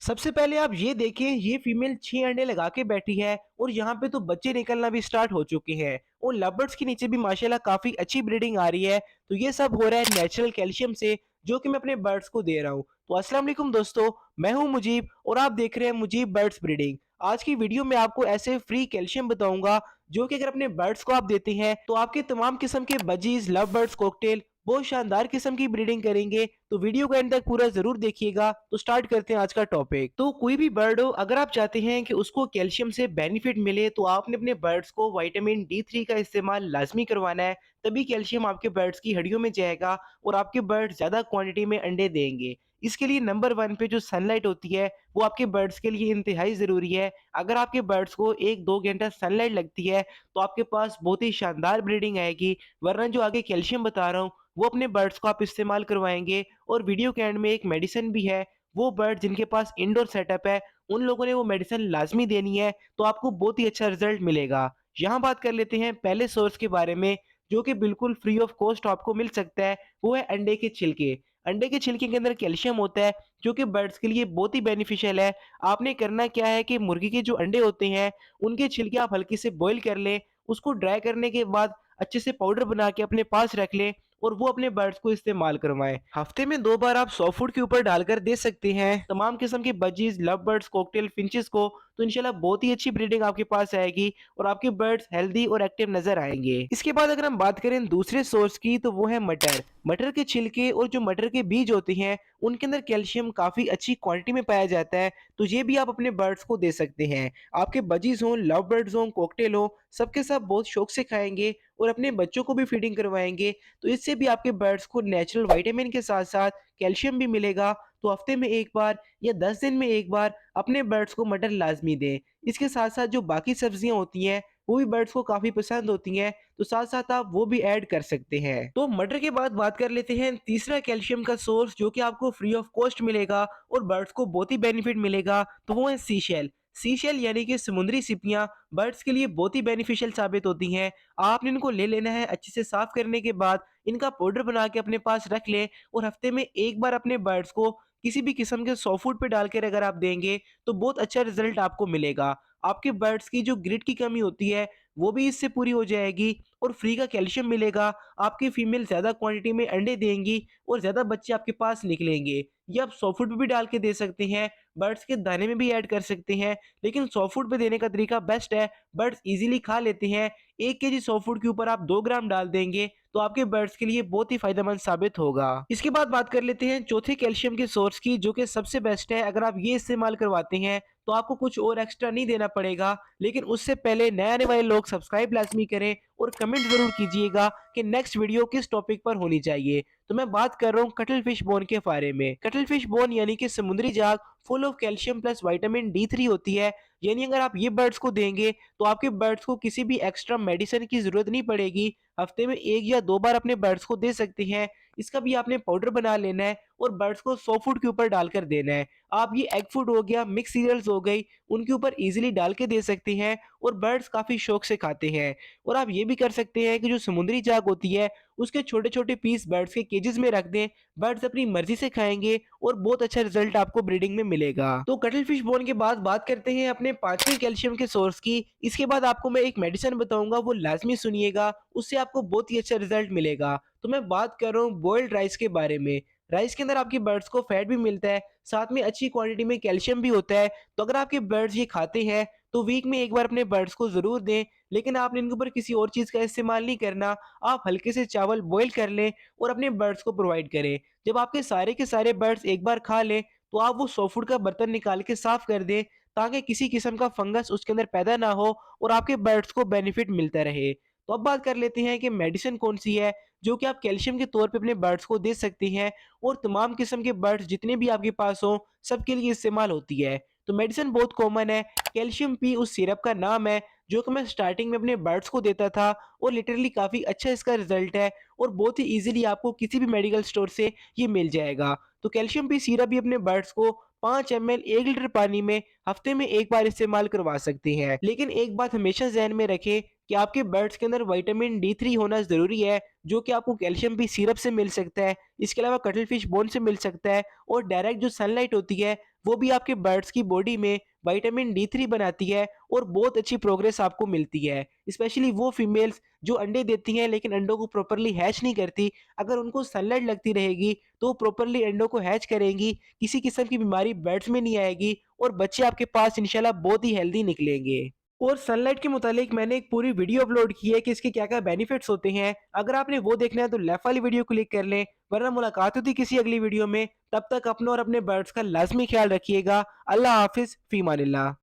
सबसे पहले आप ये देखें, ये फीमेल 6 अंडे लगा के बैठी है और यहाँ पे तो बच्चे निकलना भी स्टार्ट हो चुके हैं और लव बर्ड्स के नीचे भी माशाल्लाह काफी अच्छी ब्रीडिंग आ रही है। तो ये सब हो रहा है नेचुरल कैल्शियम से, जो कि मैं अपने बर्ड्स को दे रहा हूँ। तो अस्सलाम वालेकुम दोस्तों, मैं हूँ मुजीब और आप देख रहे हैं मुजीब बर्ड्स ब्रीडिंग। आज की वीडियो में आपको ऐसे फ्री कैल्शियम बताऊंगा जो कि अगर अपने बर्ड्स को आप देते हैं तो आपके तमाम किस्म के बजीज, लव बर्ड्स, कॉकटेल बहुत शानदार किस्म की ब्रीडिंग करेंगे। तो वीडियो को एंड तक पूरा जरूर देखिएगा। तो स्टार्ट करते हैं आज का टॉपिक। तो कोई भी बर्ड हो, अगर आप चाहते हैं कि उसको कैल्शियम से बेनिफिट मिले तो आपने अपने बर्ड्स को विटामिन D3 का इस्तेमाल लाजमी करवाना है। तभी कैल्शियम आपके बर्ड्स की हड्डियों में जाएगा और आपके बर्ड्स ज्यादा क्वांटिटी में अंडे देंगे। इसके लिए नंबर 1 पे जो सनलाइट होती है वो आपके बर्ड्स के लिए इंतहाई ज़रूरी है। अगर आपके बर्ड्स को 1-2 घंटा सनलाइट लगती है तो आपके पास बहुत ही शानदार ब्रीडिंग आएगी। वरना जो आगे कैल्शियम बता रहा हूँ वो अपने बर्ड्स को आप इस्तेमाल करवाएंगे। और वीडियो के एंड में एक मेडिसिन भी है, वो बर्ड जिनके पास इंडोर सेटअप है उन लोगों ने वो मेडिसिन लाजमी देनी है, तो आपको बहुत ही अच्छा रिजल्ट मिलेगा। यहाँ बात कर लेते हैं पहले सोर्स के बारे में, जो कि बिल्कुल फ्री ऑफ कॉस्ट आपको मिल सकता है। वो है अंडे के छिलके। अंडे के छिलके के अंदर कैल्शियम होता है जो कि बर्ड्स के लिए बहुत ही बेनिफिशियल है। आपने करना क्या है कि मुर्गी के जो अंडे होते हैं उनके छिलके आप हल्के से बॉईल कर लें, उसको ड्राई करने के बाद अच्छे से पाउडर बना के अपने पास रख लें और वो अपने बर्ड्स को इस्तेमाल करवाएं। हफ्ते में 2 बार आप सॉफ्ट फूड के ऊपर डालकर दे सकते हैं तमाम किस्म के budgies, love birds, cocktail, finches को। तो इंशाल्लाह बहुत ही अच्छी ब्रीडिंग आपके पास आएगी और आपके बर्ड्स हेल्दी और एक्टिव नजर आएंगे। इसके बाद अगर हम बात करें दूसरे सोर्स की तो वो है मटर। मटर के छिलके और जो मटर के बीज होते हैं उनके अंदर कैल्शियम काफी अच्छी क्वांटिटी में पाया जाता है। तो ये भी आप अपने बर्ड्स को दे सकते हैं। आपके बजीज हों, लव बर्ड्स हों, कॉकटेल हो, सबके सब बहुत शौक से खाएंगे और अपने बच्चों को भी फीडिंग करवाएंगे। तो इससे भी आपके बर्ड्स को नेचुरल विटामिन के साथ साथ कैल्शियम भी मिलेगा। तो हफ्ते में 1 बार या 10 दिन में 1 बार अपने बर्ड्स को मटर लाजमी दें। इसके साथ साथ जो बाकी सब्जियां होती हैं वो भी बर्ड्स को काफी पसंद होती हैं, तो साथ साथ आप वो भी ऐड कर सकते हैं। तो मटर के बाद बात कर लेते हैं तीसरा कैल्शियम का सोर्स जो कि आपको फ्री ऑफ कॉस्ट मिलेगा और बर्ड्स को बहुत ही बेनिफिट मिलेगा। तो वो है सीशेल। सीशेल यानी कि समुद्री सिपियां बर्ड्स के लिए बहुत ही बेनिफिशियल साबित होती हैं। आपने इनको ले लेना है, अच्छे से साफ करने के बाद इनका पाउडर बना के अपने पास रख लें और हफ्ते में 1 बार अपने बर्ड्स को किसी भी किस्म के सॉफ्ट फूड पे डालकर अगर आप देंगे तो बहुत अच्छा रिजल्ट आपको मिलेगा। आपके बर्ड्स की जो ग्रिड की कमी होती है वो भी इससे पूरी हो जाएगी और फ्री का कैल्शियम मिलेगा। आपकी फीमेल ज्यादा क्वांटिटी में अंडे देंगी और ज्यादा बच्चे आपके पास निकलेंगे। ये आप सॉफ्ट फूड पे भी डाल के दे सकते हैं, बर्ड्स के दाने में भी ऐड कर सकते हैं, लेकिन सॉफ्ट फूड पे देने का तरीका बेस्ट है। बर्ड्स इजीली खा लेते हैं। 1 केजी सॉफ्ट फूड के ऊपर आप 2 ग्राम डाल देंगे तो आपके बर्ड्स के लिए बहुत ही फायदेमंद साबित होगा। इसके बाद बात कर लेते हैं चौथे कैल्शियम के सोर्स की, जो कि सबसे बेस्ट है। अगर आप ये इस्तेमाल करवाते हैं तो आपको कुछ और एक्स्ट्रा नहीं देना पड़ेगा, लेकिन उससे पहले नए आने वाले लोग सब्सक्राइब लाजमी करें और कमेंट जरूर कीजिएगा कि नेक्स्ट वीडियो किस टॉपिक पर होनी चाहिए। तो मैं बात कर रहा हूँ कटल फिश बोन के बारे में। कटल फिश बोन यानी कि समुद्री जाग full of calcium plus vitamin D3 होती है। यानी अगर आप ये बर्ड्स को देंगे तो आपके बर्ड्स को किसी भी एक्स्ट्रा मेडिसिन की जरूरत नहीं पड़ेगी। हफ्ते में 1 या 2 बार अपने बर्ड्स को दे सकते हैं। इसका भी आपने पाउडर बना लेना है और बर्ड्स को सॉफ्ट फूड के ऊपर डालकर देना है। आप ये एग फूड हो गया, मिक्स सीरियल्स हो गई, उनके ऊपर इजीली डाल के दे सकते हैं और बर्ड्स काफी शौक से खाते हैं। और आप ये भी कर सकते हैं कि जो समुद्री जाग होती है उसके छोटे छोटे पीस बर्ड्स के केजेस में रख दें। बर्ड्स अपनी मर्जी से खाएंगे और बहुत अच्छा रिजल्ट आपको ब्रीडिंग में मिलेगा। तो कटल फिश बोन के बाद बात करते हैं अपने पांचवें कैल्शियम के सोर्स की। इसके बाद आपको मैं एक मेडिसिन बताऊंगा, वो लाजमी सुनिएगा, उससे आपको बहुत ही अच्छा रिजल्ट मिलेगा। तो मैं बात कर रहा हूँ बॉइल्ड राइस के बारे में। राइस के अंदर आपके बर्ड्स को फैट भी मिलता है, साथ में अच्छी क्वांटिटी में कैल्शियम भी होता है। तो अगर आपके बर्ड्स ये खाते हैं तो वीक में 1 बार अपने बर्ड्स को जरूर दें, लेकिन आपने इनके ऊपर किसी और चीज का इस्तेमाल नहीं करना। आप हल्के से चावल बॉईल कर लें और अपने बर्ड्स को प्रोवाइड करें। जब आपके सारे के सारे बर्ड्स 1 बार खा लें तो आप वो सॉफ्ट फूड का बर्तन निकाल के साफ कर दें, ताकि किसी किस्म का फंगस उसके अंदर पैदा ना हो और आपके बर्ड्स को बेनिफिट मिलता रहे। तो अब बात कर लेते हैं कि मेडिसिन कौन सी है जो कि आप कैल्शियम के तौर पे अपने बर्ड्स को दे सकते हैं और तमाम किस्म के बर्ड्स जितने भी आपके पास हो सबके लिए इस्तेमाल होती है। तो मेडिसिन बहुत कॉमन है। कैल्शियम पी उस सिरप का नाम है जो कि मैं स्टार्टिंग में अपने बर्ड्स को देता था और लिटरली काफी अच्छा इसका रिजल्ट है और बहुत ही इजीली आपको किसी भी मेडिकल स्टोर से ये मिल जाएगा। तो कैल्शियम पी सिरप भी अपने बर्ड्स को 5 ml 1 लीटर पानी में हफ्ते में 1 बार इस्तेमाल करवा सकते हैं। लेकिन एक बात हमेशा ध्यान में रखें, कि आपके बर्ड्स के अंदर विटामिन डी3 होना ज़रूरी है, जो कि आपको कैल्शियम भी सिरप से मिल सकता है। इसके अलावा कटल फिश बोन से मिल सकता है और डायरेक्ट जो सनलाइट होती है, वो भी आपके बर्ड्स की बॉडी में विटामिन डी3 बनाती है और बहुत अच्छी प्रोग्रेस आपको मिलती है। स्पेशली वो फीमेल्स जो अंडे देती हैं लेकिन अंडों को प्रॉपर्ली हैच नहीं करती, अगर उनको सनलाइट लगती रहेगी तो वो प्रॉपर्ली अंडों को हैच करेंगी, किसी किस्म की बीमारी बर्ड्स में नहीं आएगी और बच्चे आपके पास इंशाल्लाह बहुत ही हेल्दी निकलेंगे। और सनलाइट के मुतालिक मैंने एक पूरी वीडियो अपलोड की है कि इसके क्या-क्या बेनिफिट्स होते हैं। अगर आपने वो देखना है तो लेफ्ट वाली वीडियो क्लिक कर लें, वरना मुलाकात होती किसी अगली वीडियो में। तब तक अपना और अपने बर्ड्स का लाज़मी ख्याल रखिएगा। अल्लाह हाफ़िज़, फ़ी अमानिल्लाह।